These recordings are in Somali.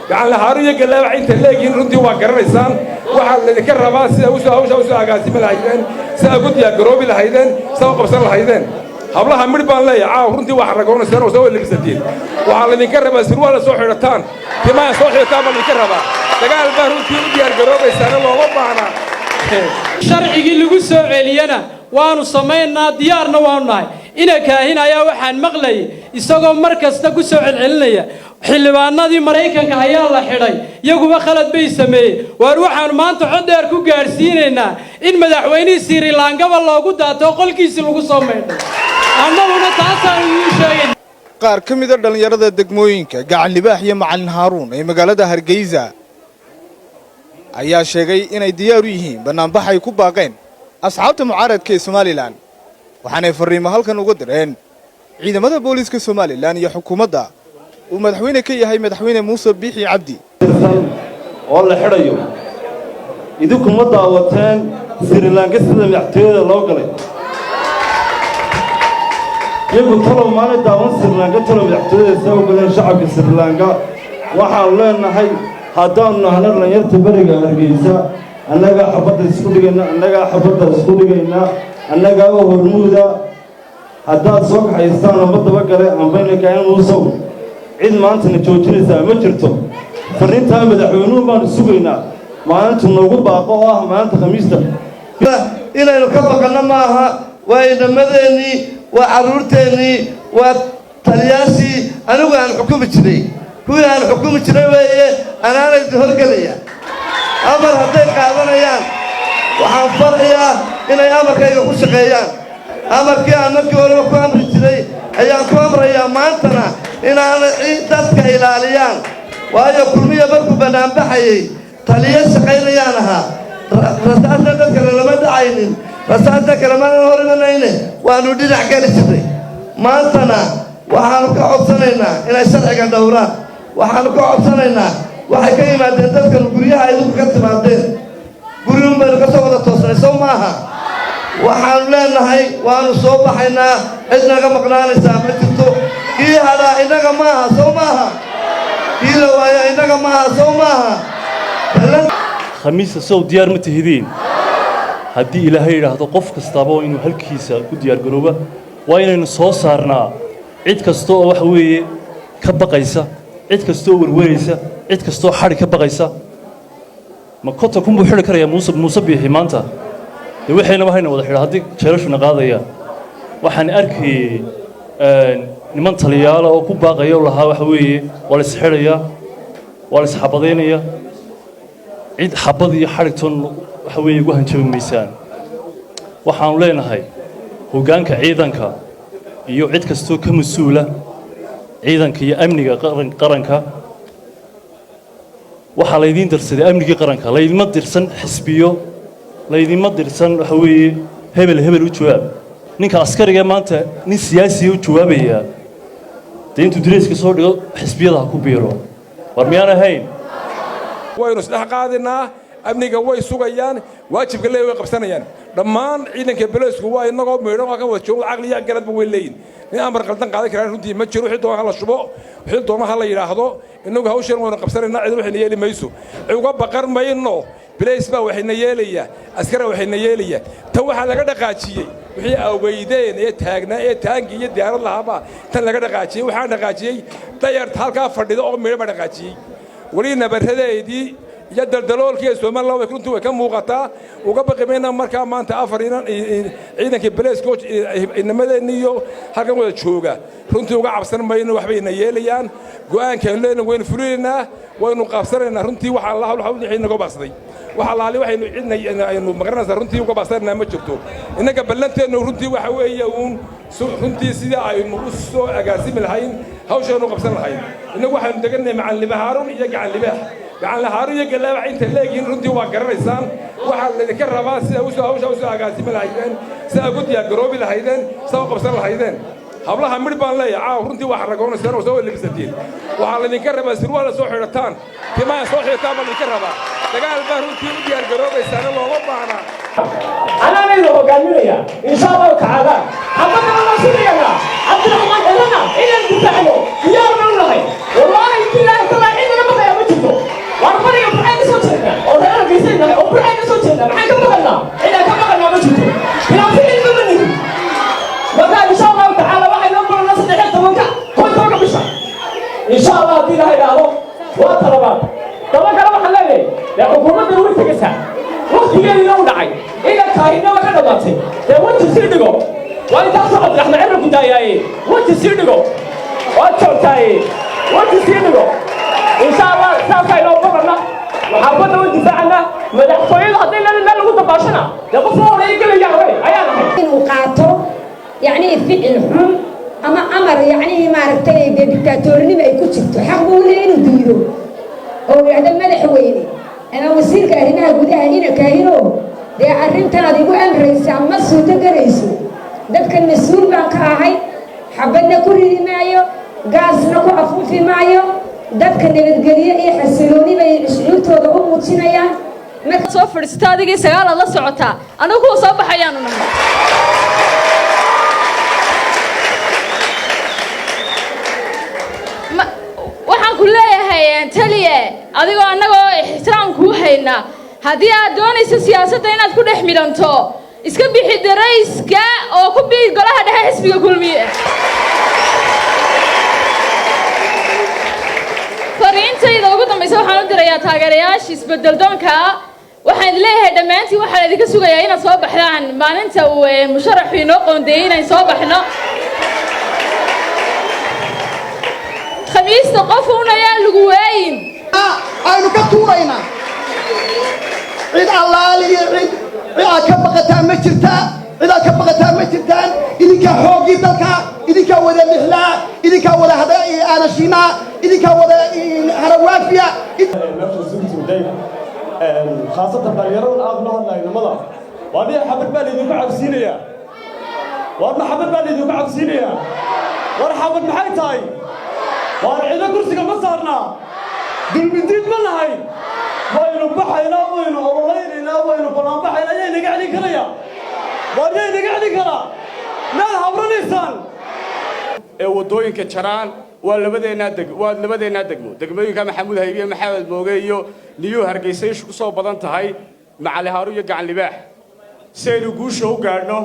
gacan la haariyo galaabac inta leegiin runtii waa garanaysaan waxa la idinka rabaa sida hawsha agaasimi lahaydeen sida ugu diyaargaroobi lahaydeen sida u qabsan lahaydeen hablaha midh baan leeyahay caaw runtii waa xaragoonaysaan oo soo lebisatiin waxaa la idinka rabaa sirwaal soo xidhataan timaha soo xidhataan baa la idinka rabaa dagaal baa runtii u diyaargaroobaysaana looma baahna sharcigii lagu soo celiyana waanu samaynaa diyaarna waanu nahay ina kaahin ayaa waxaan maqlayay isagoo mar kasta ku soo celcelinaya xildhibaanadii Mareykanka ayaa la xidhay iyaguba khalad bay sameeyay waar waxaan maanta cod dheer ku gaarsiinaynaa in madaxweynaha Sri Lanka loogu daato qolkiisa lagu soo meedhay annaguna taasaan u sheegay qaar ka mid ah dhalinyarada degmooyinka gacan libaax iyo macalin Haaruun ee magaalada Hargeysa ayaa sheegay inay diyaar u yihiin banaanbax ay ku baaqeen asxaabta mucaaradka ee Somaliland waxaanay fariimo halkan uga direen ciidamada booliska Somaliland iyo xukuumadda uu madaxweyne ka yahay madaxweyne Muuse Biixi Cabdi oo la xidhayo idinku ma daawateen Sri Lanka sida madaxtooyada loo galay iyagu talo maalin daawan Sri Lanka talo madaxtooyada soo galeen shacabka Sri Lanka waxaan leenahay haddaan nahno dhalinyarta bariga Hargeysa annaga xabadda isku dhigayna annaga oo hormuuda haddaad soo kaxaystaan oo madaba gale ambayna kaayeen muusow cid maantana joojinaysaa ma jirto fariintaa madaxweynuhu baanu sugaynaa maalintu noogu baaqo oo ah maalinta khamiista inaynu ka baqanno maaha waa idhamadeennii waa carruurteennii waa taliyaashii anigu aan xukumi jiray kuwii aan xukumi jiray weeye anaana idin horgelaya amar hadday qaadanayaan waxaan farayaa inay amarkayga ku shaqeeyaan amarkii aan markii horeba ku amri jiray ayaan ku amrayaa maantana inaan dadka ilaaliyaan waayo kulmiya markuu banaanbaxayay taliya shaqaynayaan ahaa rasaasna dadka lama dhacaynin rasaasta kale maanan hor imanayne waanu dhinac geli jirnay maantana waxaanu ka codsanaynaa inay sharciga dhowraan waxaanu ka codsanaynaa waxay ka yimaadeen dadkan guryaha idinku ka timaadeen guriyun baynu ka soo wada toosnay sow maaha waxaanu leenahay waanu soo baxaynaa cid naga maqnaanaysaa ma jirto kii hadhaa innaga maaha sow maaha kii la waaya innaga maaha sow maaha khamiista sow diyaar ma tihidiin haddii ilaahay yidhaahdo qof kastaaba waa inuu halkiisa ku diyaargarooba waa inaynu soo saarnaa cid kasta oo waxa weeye ka baqaysa cid kasta oo warwaraysa cid kasta oo xadhi ka baqaysa ma kota kunbuu xidhi karayaa muuse biixi maanta dee waxaynaba hayna wada xidha haddii jeelashuna qaadayaan waxaan arkayey niman taliyaala oo ku baaqaya oo lahaa waxa weeye waa la isxidhayaa waa la isxabadaynayaa cid xabad iyo xadhigtoon waxa weeye ugu hanjabi maysaan waxaanu leenahay hoggaanka ciidanka iyo cid kastoo ka mas-uula ciidanka iyo amniga qaranka waxaa laydiin dirsaday amnigii qaranka laydima dirsan xisbiyo laydima dirsan waxa weeye hebel u jawaab ninka askariga maanta nin siyaasiya u jawaabayaa dee intuu direyska soo dhigo xisbiyada ha ku biiro war miyaan ahayn waynu isdhex qaadinaa amniga way sugayaan waajibka leey way qabsanayaan dhammaan ciidanka beleysku waa inagoo meedhan waa ka wada joogo caqliya garadba way leeyihin nin amar qaldan qaadan karaan runtii ma jiro wixii doona la shubo wixii doona ha la yidhaahdo inagu hawshan waynu qabsanaynaa cid waxayna yeeli mayso uga baqan mayno beleys baa waxayna yeelaya askara waxayna yeelaya tan waxaa laga dhaqaajiyey wixii aweydeen ee taagnaa ee taangi iyo diyaarad lahaaba tan laga dhaqaajiyey waxaan dhaqaajiyey dayarta halkaa fadhida oo meedhan baa dhaqaajiyey weli nabaradeedii iyo daldaloolkii Soomaaliland way runtii way ka muuqataa uga baqimeyna markaa maanta afar ciidanka beleeska inamadeen iyo halkan wada jooga runtii uga cabsan mayno waxbayna yeelayaan go'aanka leena waynu fulineynaa waynu qabsanaynaa runtii waxa Allah wixii naga baasday waxa laali waxaynu cidna aynu magaranaysaa runtii uga baasanaynaa ma jirto inaga ballanteenu runtii waxa weeye runtii sida aynu u soo agaasimi lahayn hawshan u qabsan lahayn inagu waxaanu deganay macallin Haaruun iyo gacan libaax gacan Haaruun iyo galaabac inta leegiin runtii waa garanaysaan waxa la idinka rabaa sida hawsha agaasimi lahaydeen sida ugu diyaargaroobi lahaydeen sida u qabsan lahaydeen hablaha midh baan leeyahay caaw runtii waa xaragoonaysan oo soo lebisatiin waxaa laydinka rabaa sirwaal la soo xidhataan timaha soo xidhataan baa laydinka rabaa dagaal baa runtii u diyaar garoobaysaana looma baahna أنا من وقالنا إن شاء الله تعالى حبنا الله سبحانه عبد الرحمن لنا إلى الدفاعه يا رب الله والله كلا كلا إننا ما يا بتشوفه وأنا يوم بعد صوتنا وأنا بيسنا وبعد صوتنا معك كم قلنا إذا كم قلنا بتشوفه كلام في المبني وقال إن شاء الله تعالى واحد نقول الناس اللي حتى منك كل طرق بشر إن شاء الله دي لها يا الله وطلبات طبعا كلام حلالي يا حكومة دولة تكسر وقتيgeedii loo dhacay ila kaahina waxa dhamatay wajhi sii dhigo waa inta soo Abdiraxmaan Cimri ku daayay wajhi sii dhigo waa joogtay wajhi sii dhigo insha Allah saafay loo qabana maxabada u difaacna madaxtooyada hadii la meel lagu dabaashana qof hore ay galaya ayaa inuu qaato yani ficil xun ama amar yani maaragtay dictatornimo ay ku jirto xaq buu leeyahay inuu diido oo yada madaxweyne أنا وسيلك هنا جودها هنا كاينو ده أرنتنا دي بقى الرئيس عم مسؤول تجريسو ده كان مسؤول بقى كهاي حبنا كل معايو جاز نكو أفوت في معايو ده كان بتجريه إيه حسلوني بيشعلوا توضعوا موتشينا يعني ما صفر استادقي سجال الله سعتها أنا هو صباح حيانا waxaan ku leeyahay taliye adigoo annagoo ixtiraam ku hayna haddii aad doonayso siyaasadda inaad ku dhex milanto iska bixi darayska oo ku biir golaha dhexe xisbiga kulmiye fariintayda ugu dambaysa waxaan u dirayaa taageerayaasha isbedel doonka waxaan leeyahay dhammaantiin waxaa idinka sugayaa inaad soo baxdaan maalinta uu musharaxu inoo qoondeeyey inaan soo baxno خميس تقفون يا لجوين أنا كتورينا عيد الله لي عيد كبقتها مجرتا عيد كبقتها مجرتان إذا كحوجي تلك إذا كودا مهلا إذا كودا هذا أنا شيما إذا كودا هروافيا خاصة الطيارون أغلى الله ينمضى وأنا حبيت بالي ذوق عبسينيا وأنا حبيت بالي ذوق عبسينيا وأنا حبيت بحيتاي وأنا إذا كرسي ما صارنا دول مديد ما لهاي وينو بحينا وينو أولينا وينو بلان بحينا يني قاعد يكريا وأنا يني قاعد يكرا ما الحبر الإنسان ودوين كشران ولا بدينا دقمو كان محمود هيبي محمد موجيو نيو هرجيسيش كسو بدن تهاي مع الهارو يجعل لباح سيدو جوشو قارنو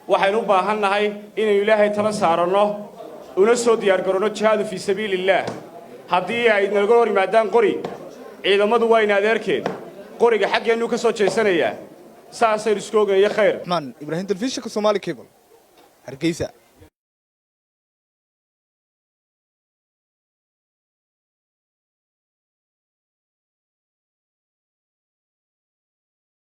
وحنو باهنا هاي إن إلهي ترى سارنا ونسوا ديار كورونا جهاد في سبيل الله هذه عيد نقول مادام قري إذا ما دوين هذاكين قري حق إنه كسر شيء سنة ساعة سيرسكوجا يا خير من إبراهيم تلفزيون كسومالي كيبل هرجيسة